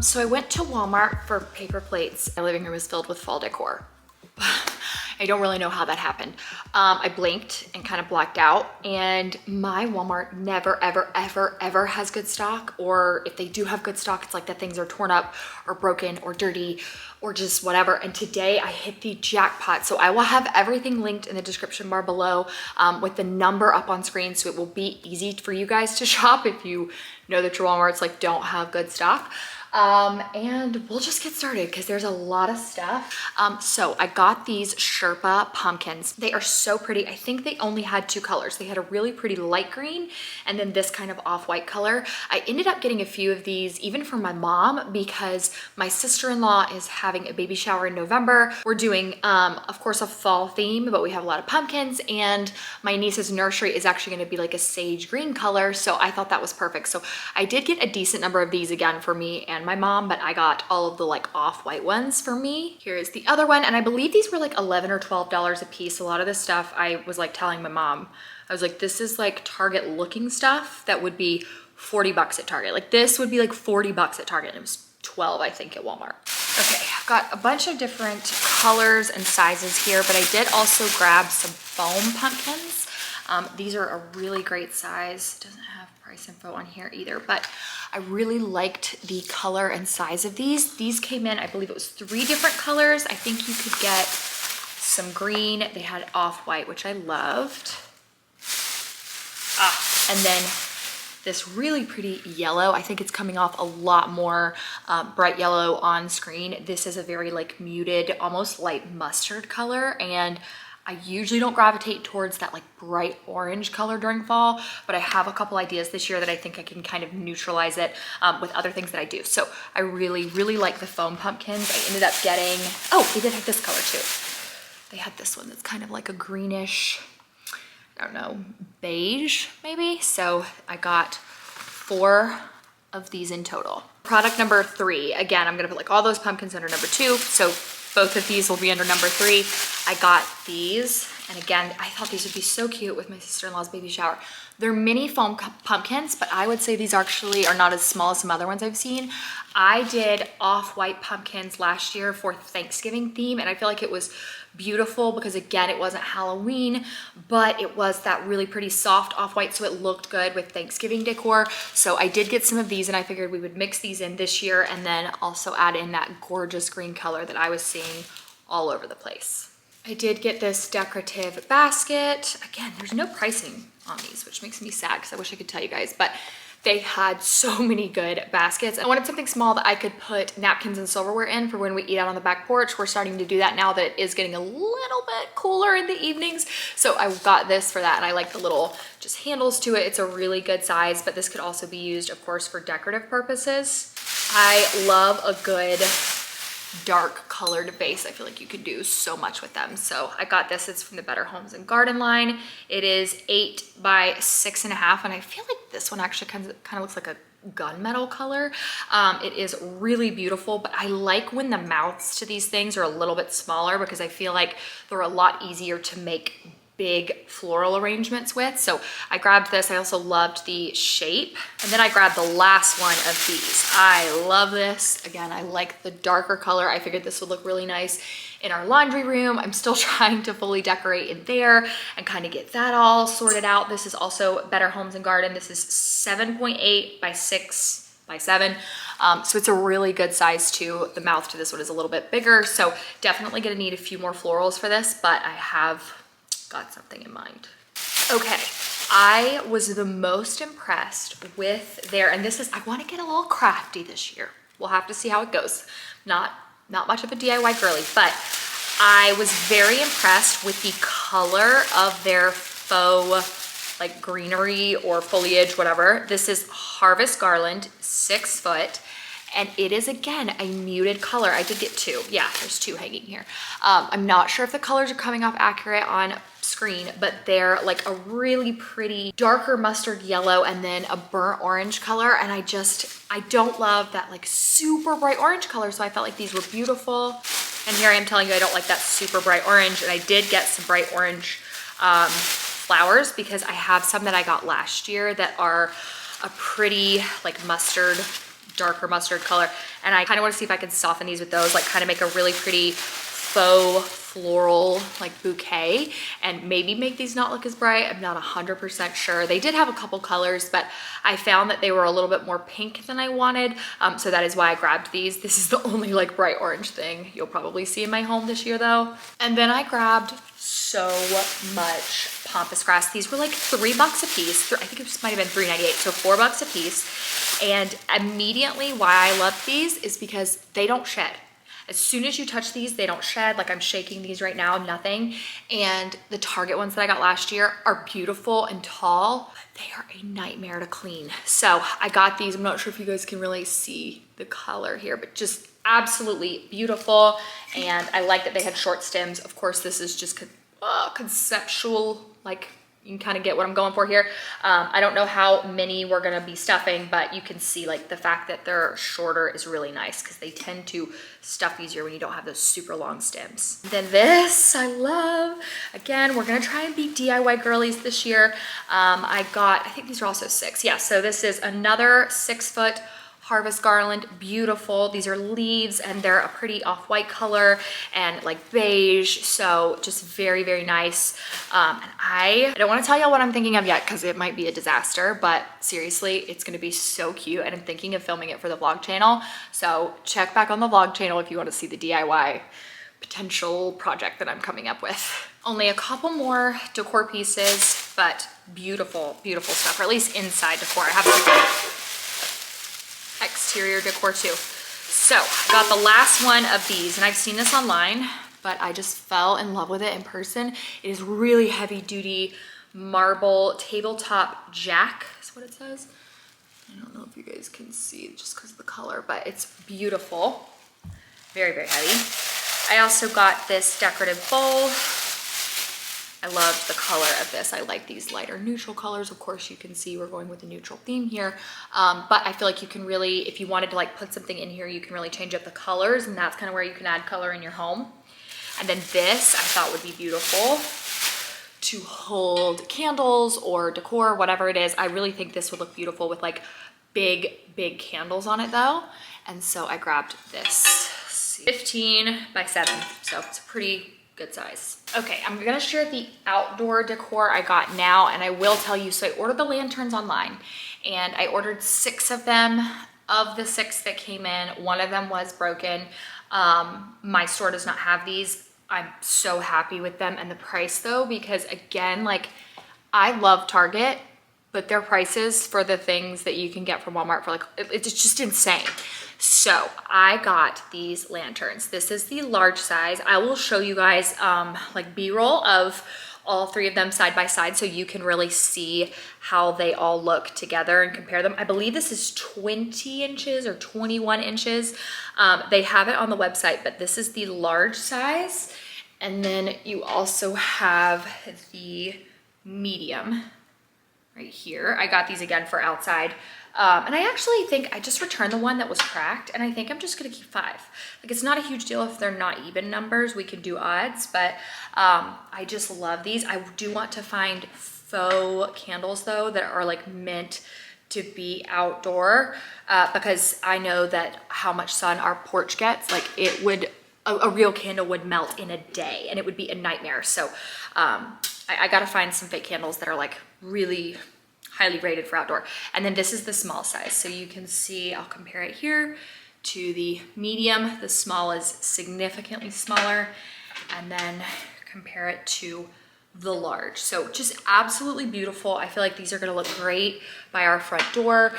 So I went to Walmart for paper plates. My living room is filled with fall decor. I don't really know how that happened. I blinked and kind of blacked out, and my Walmart never, ever, ever, ever has good stock, or if they do have good stock, it's like that things are torn up or broken or dirty or just whatever. And today I hit the jackpot. So I will have everything linked in the description bar below with the number up on screen, so it will be easy for you guys to shop if you know that your Walmarts like don't have good stock. And we'll just get started because there's a lot of stuff. So I got these Sherpa pumpkins. They are so pretty. I think they only had two colors. They had a really pretty light green and then this kind of off-white color. I ended up getting a few of these even for my mom because my sister-in-law is having a baby shower in November. We're doing, of course, a fall theme, but we have a lot of pumpkins, and my niece's nursery is actually going to be like a sage green color. So I thought that was perfect. So I did get a decent number of these again for me and my mom, but I got all of the like off-white ones for me. Here is the other one, and I believe these were like $11 or $12 a piece. A lot of this stuff I was like telling my mom, I was like, this is like Target looking stuff that would be 40 bucks at Target. Like this would be like 40 bucks at Target. It was 12, I think, at Walmart. Okay, I've got a bunch of different colors and sizes here, but I did also grab some foam pumpkins. These are a really great size. It doesn't have price info on here either, but I really liked the color and size of these. These came in, I believe it was 3 different colors. I think you could get some green. They had off-white, which I loved. And then this really pretty yellow. I think it's coming off a lot more bright yellow on screen. This is a very like muted, almost light mustard color, and I usually don't gravitate towards that like bright orange color during fall, but I have a couple ideas this year that I think I can kind of neutralize it with other things that I do. So I really, really like the foam pumpkins. I ended up getting, oh, they did have this color too. They had this one that's kind of like a greenish, I don't know, beige maybe. So I got 4 of these in total. Product number 3, again, I'm gonna put like all those pumpkins under number 2. So both of these will be under number 3. I got these, and again, I thought these would be so cute with my sister-in-law's baby shower. They're mini foam pumpkins, but I would say these actually are not as small as some other ones I've seen. I did off-white pumpkins last year for Thanksgiving theme, and I feel like it was beautiful because again, it wasn't Halloween, but it was that really pretty soft off-white, so it looked good with Thanksgiving decor. So I did get some of these, and I figured we would mix these in this year and then also add in that gorgeous green color that I was seeing all over the place. I did get this decorative basket. Again, there's no pricing on these, which makes me sad because I wish I could tell you guys, but they had so many good baskets. I wanted something small that I could put napkins and silverware in for when we eat out on the back porch. We're starting to do that now that it is getting a little bit cooler in the evenings. So I got this for that, and I like the little just handles to it. It's a really good size, but this could also be used, of course, for decorative purposes. I love a good dark colored base. I feel like you could do so much with them. So I got this. It's from the Better Homes and Garden line. It is 8 by 6.5, and I feel like this one actually kind of looks like a gunmetal color. It is really beautiful, but I like when the mouths to these things are a little bit smaller because I feel like they're a lot easier to make big floral arrangements with. So I grabbed this. I also loved the shape. And then I grabbed the last one of these. I love this. Again, I like the darker color. I figured this would look really nice in our laundry room. I'm still trying to fully decorate in there and kind of get that all sorted out. This is also Better Homes and Garden. This is 7.8 by 6 by 7. So it's a really good size too. The mouth to this one is a little bit bigger. So definitely gonna need a few more florals for this, but I have got something in mind. Okay, I was the most impressed with their, and this is, I want to get a little crafty this year. We'll have to see how it goes. Not much of a DIY girly, but I was very impressed with the color of their faux like greenery or foliage, whatever. This is Harvest Garland, 6 foot. And it is, again, a muted color. I did get 2. Yeah, there's 2 hanging here. I'm not sure if the colors are coming off accurate on screen, but they're like a really pretty darker mustard yellow and then a burnt orange color. And I don't love that like super bright orange color. So I felt like these were beautiful. And here I am telling you I don't like that super bright orange. And I did get some bright orange flowers because I have some that I got last year that are a pretty like mustard darker mustard color. And I kind of want to see if I can soften these with those, like kind of make a really pretty faux floral like bouquet, and maybe make these not look as bright. I'm not 100% sure. They did have a couple colors, but I found that they were a little bit more pink than I wanted. So that is why I grabbed these. This is the only like bright orange thing you'll probably see in my home this year though. And then I grabbed so much pampas grass. These were like $3 a piece. I think it might have been $3.98, so $4 a piece. And immediately why I love these is because they don't shed. As soon as you touch these, they don't shed. Like I'm shaking these right now, nothing. And the Target ones that I got last year are beautiful and tall, but they are a nightmare to clean. So I got these. I'm not sure if you guys can really see the color here, but just absolutely beautiful. And I like that they had short stems. Of course, this is just conceptual, like you can kind of get what I'm going for here. I don't know how many we're gonna be stuffing, but you can see like the fact that they're shorter is really nice because they tend to stuff easier when you don't have those super long stems. Then this I love. Again, we're gonna try and be DIY girlies this year. I think these are also 6. Yeah, so this is another 6-foot harvest garland, beautiful. These are leaves and they're a pretty off-white color and like beige, so just very, very nice. And I don't want to tell y'all what I'm thinking of yet because it might be a disaster, but seriously, it's going to be so cute and I'm thinking of filming it for the vlog channel. So check back on the vlog channel if you want to see the DIY potential project that I'm coming up with. Only a couple more decor pieces, but beautiful, beautiful stuff, or at least inside decor. I have some exterior decor too. So I got the last one of these, and I've seen this online, but I just fell in love with it in person. It is really heavy duty marble tabletop jack, is what it says. I don't know if you guys can see just because of the color, but it's beautiful. Very, very heavy. I also got this decorative bowl. I loved the color of this. I like these lighter neutral colors. Of course, you can see we're going with a neutral theme here. But I feel like you can really, if you wanted to like put something in here, you can really change up the colors, and that's kind of where you can add color in your home. And then this I thought would be beautiful to hold candles or decor, whatever it is. I really think this would look beautiful with like big, big candles on it though. And so I grabbed this 15 by 7. So it's a pretty good size. Okay, I'm gonna share the outdoor decor I got now, and I will tell you, so I ordered the lanterns online and I ordered 6 of them. Of the 6 that came in, 1 of them was broken. My store does not have these. I'm so happy with them and the price though, because again, like I love Target, but their prices for the things that you can get from Walmart for like, it's just insane. So I got these lanterns. This is the large size. I will show you guys like B-roll of all 3 of them side by side so you can really see how they all look together and compare them. I believe this is 20 inches or 21 inches. They have it on the website, but this is the large size. And then you also have the medium right here. I got these again for outside. And I actually think I just returned the one that was cracked, and I think I'm just gonna keep 5. Like it's not a huge deal if they're not even numbers, we can do odds, but I just love these. I do want to find faux candles though that are like meant to be outdoor because I know that how much sun our porch gets, like it would, a real candle would melt in a day and it would be a nightmare. So I gotta find some fake candles that are like really highly rated for outdoor. And then this is the small size. So you can see, I'll compare it here to the medium. The small is significantly smaller, and then compare it to the large. So just absolutely beautiful. I feel like these are gonna look great by our front door.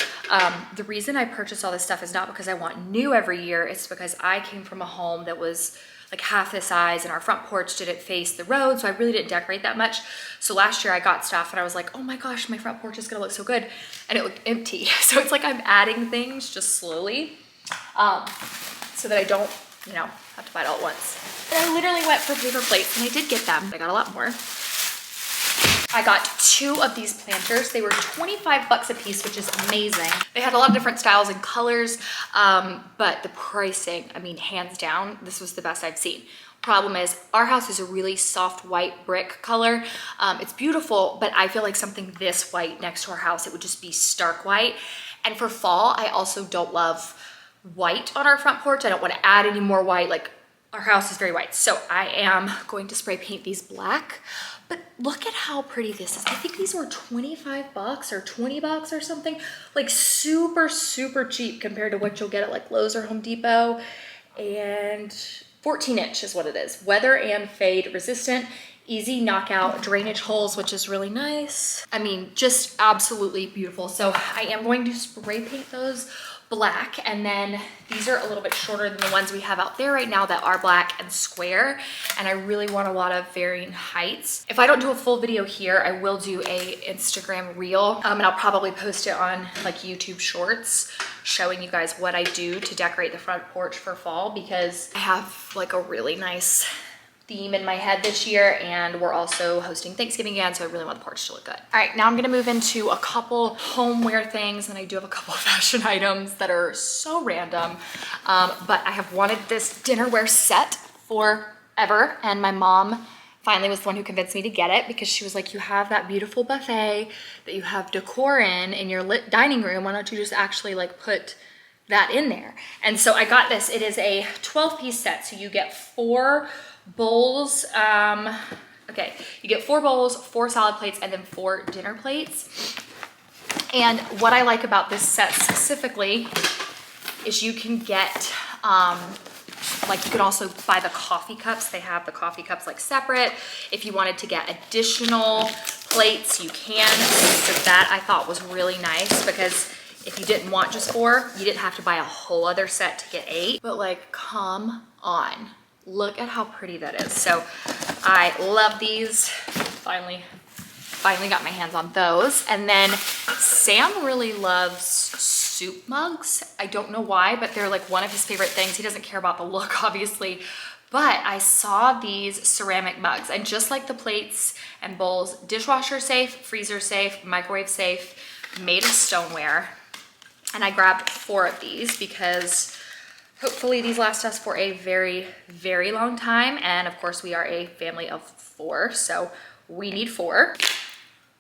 The reason I purchased all this stuff is not because I want new every year. It's because I came from a home that was like half the size, and our front porch didn't face the road, so I really didn't decorate that much. So last year I got stuff and I was like, oh my gosh, my front porch is gonna look so good, and it looked empty. So it's like I'm adding things just slowly so that I don't, you know, have to buy it all at once. And I literally went for paper plates, and I did get them. I got a lot more. I got 2 of these planters. They were 25 bucks a piece, which is amazing. They had a lot of different styles and colors, but the pricing, I mean, hands down, this was the best I've seen. Problem is, our house is a really soft white brick color. It's beautiful, but I feel like something this white next to our house, it would just be stark white. And for fall, I also don't love white on our front porch. I don't want to add any more white. Like, our house is very white. So I am going to spray paint these black. But look at how pretty this is. I think these were 25 bucks or 20 bucks or something. Like super, super cheap compared to what you'll get at like Lowe's or Home Depot. And 14-inch is what it is. Weather and fade resistant. Easy knockout drainage holes, which is really nice. I mean, just absolutely beautiful. So I am going to spray paint those black, and then these are a little bit shorter than the ones we have out there right now that are black and square, and I really want a lot of varying heights. If I don't do a full video here, I will do a Instagram reel, and I'll probably post it on like YouTube shorts showing you guys what I do to decorate the front porch for fall, because I have like a really nice theme in my head this year, and we're also hosting Thanksgiving again, so I really want the porch to look good. All right, now I'm gonna move into a couple homeware things, and I do have a couple of fashion items that are so random, but I have wanted this dinnerware set forever, and my mom finally was the one who convinced me to get it, because she was like, you have that beautiful buffet that you have decor in your lit dining room, why don't you just actually like put that in there? And so I got this. It is a 12-piece set, so you get 4 bowls, okay, you get 4 bowls, 4 salad plates, and then 4 dinner plates. And what I like about this set specifically is you can get, like you can also buy the coffee cups. They have the coffee cups like separate. If you wanted to get additional plates, you can. So that I thought was really nice, because if you didn't want just 4, you didn't have to buy a whole other set to get 8. But like, come on. Look at how pretty that is. So I love these. Finally got my hands on those. And then Sam really loves soup mugs. I don't know why, but they're like one of his favorite things. He doesn't care about the look, obviously. But I saw these ceramic mugs, and just like the plates and bowls, dishwasher safe, freezer safe, microwave safe, made of stoneware. And I grabbed 4 of these because hopefully these last us for a very, very long time. And of course we are a family of 4, so we need 4.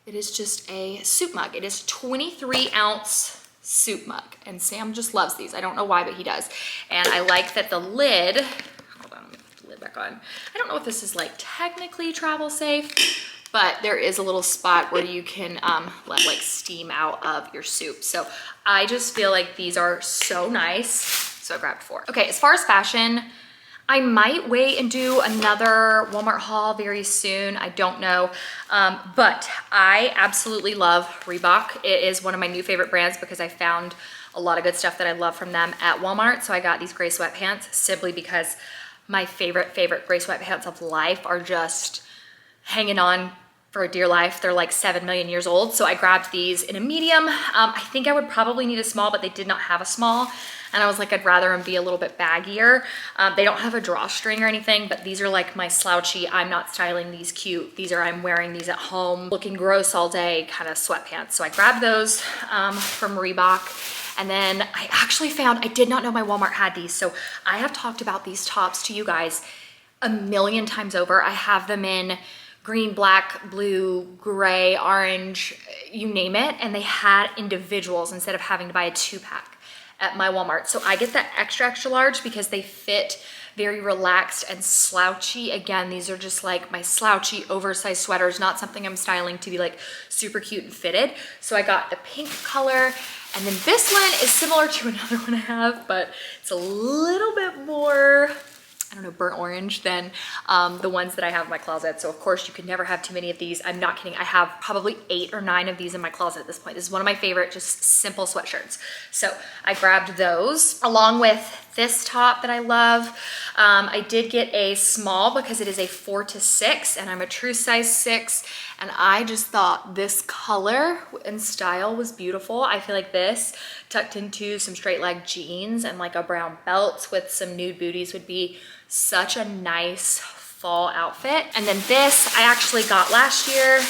It is just a soup mug. It is 23-ounce soup mug, and Sam just loves these. I don't know why, but he does. And I like that the lid, hold on, let me put the lid back on. I don't know if this is like technically travel safe, but there is a little spot where you can let like steam out of your soup. So I just feel like these are so nice. So I grabbed 4. Okay, as far as fashion, I might wait and do another Walmart haul very soon. I don't know, but I absolutely love Reebok. It is one of my new favorite brands because I found a lot of good stuff that I love from them at Walmart. So I got these gray sweatpants simply because my favorite gray sweatpants of life are just hanging on for a dear life. They're like 7 million years old. So I grabbed these in a medium. I think I would probably need a small, but they did not have a small. And I was like, I'd rather them be a little bit baggier. They don't have a drawstring or anything, but these are like my slouchy, I'm not styling these cute. These are, I'm wearing these at home, looking gross all day kind of sweatpants. So I grabbed those from Reebok. And then I actually found, I did not know my Walmart had these. So I have talked about these tops to you guys a million times over. I have them in green, black, blue, gray, orange, you name it. And they had individuals instead of having to buy a 2-pack at my Walmart. So I get the extra large because they fit very relaxed and slouchy. Again, these are just like my slouchy oversized sweaters, not something I'm styling to be like super cute and fitted. So I got the pink color. And then this one is similar to another one I have, but it's a little bit more, I don't know, burnt orange than the ones that I have in my closet. So of course you could never have too many of these. I'm not kidding. I have probably 8 or 9 of these in my closet at this point. This is one of my favorite, just simple sweatshirts. So I grabbed those along with this top that I love. I did get a small because it is a 4 to 6 and I'm a true size 6. And I just thought this color and style was beautiful. I feel like this tucked into some straight leg jeans and like a brown belt with some nude booties would be such a nice fall outfit. And then this I actually got last year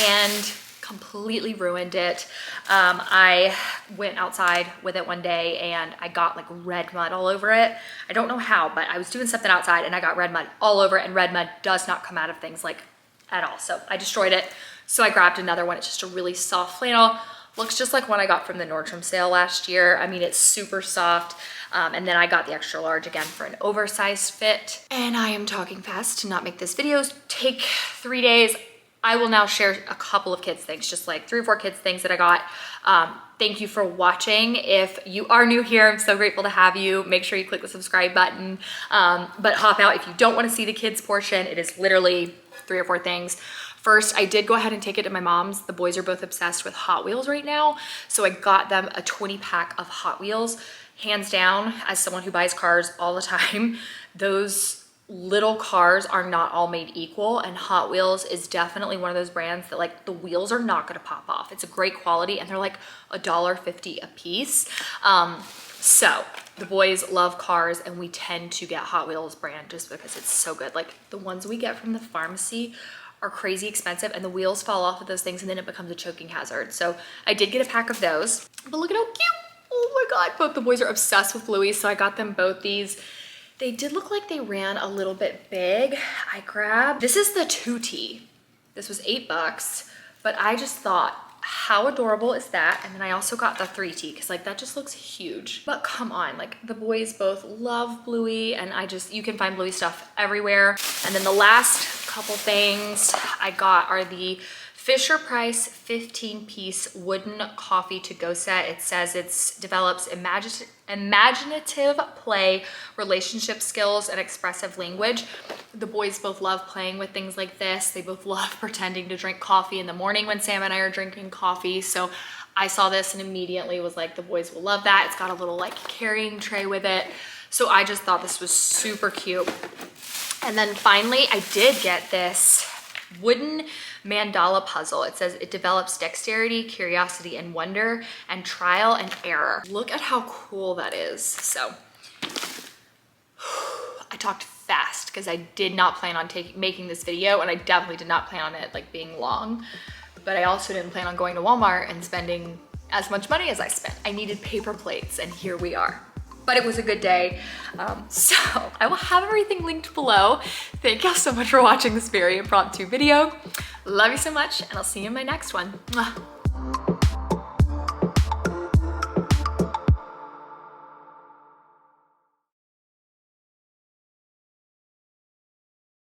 and completely ruined it. I went outside with it one day and I got like red mud all over it. I don't know how, but I was doing something outside and I got red mud all over it, and red mud does not come out of things like at all. So I destroyed it. So I grabbed another one. It's just a really soft flannel, Looks just like one I got from the Nordstrom sale last year. I mean, it's super soft. And then I got the extra large again for an oversized fit. And I am talking fast to not make this video take 3 days. I will now share a couple of kids things, just like 3 or 4 kids things that I got. Thank you for watching. If you are new here, I'm so grateful to have you. Make sure you click the subscribe button, but hop out if you don't want to see the kids portion. It is literally 3 or 4 things. First, I did go ahead and take it to my mom's. The boys are both obsessed with Hot Wheels right now. So I got them a 20 pack of Hot Wheels. Hands down, as someone who buys cars all the time, those little cars are not all made equal, and Hot Wheels is definitely one of those brands that like the wheels are not gonna pop off. It's a great quality and they're like $1.50 a piece. So the boys love cars and we tend to get Hot Wheels brand just because it's so good. Like the ones we get from the pharmacy are crazy expensive and the wheels fall off of those things and then it becomes a choking hazard. So I did get a pack of those, but look at how cute. Oh my God, both the boys are obsessed with Bluey. So I got them both these. They did look like they ran a little bit big. I grabbed, this is the 2T. This was $8, but I just thought, how adorable is that? And then I also got the 3T because like that just looks huge. But come on, like the boys both love Bluey and you can find Bluey stuff everywhere. And then the last couple things I got are the Fisher Price 15-piece wooden coffee to-go set. It says it develops imaginative play, relationship skills, and expressive language. The boys both love playing with things like this. They both love pretending to drink coffee in the morning when Sam and I are drinking coffee. So I saw this and immediately was like, the boys will love that. It's got a little like carrying tray with it. So I just thought this was super cute. And then finally, I did get this wooden mandala puzzle. It says it develops dexterity, curiosity, and wonder, and trial and error. Look at how cool that is. So I talked fast because I did not plan on making this video, and I definitely did not plan on it like being long, but I also didn't plan on going to Walmart and spending as much money as I spent. I needed paper plates, and here we are. But it was a good day. So I will have everything linked below. Thank y'all so much for watching this very impromptu video. Love you so much, and I'll see you in my next one. Mwah.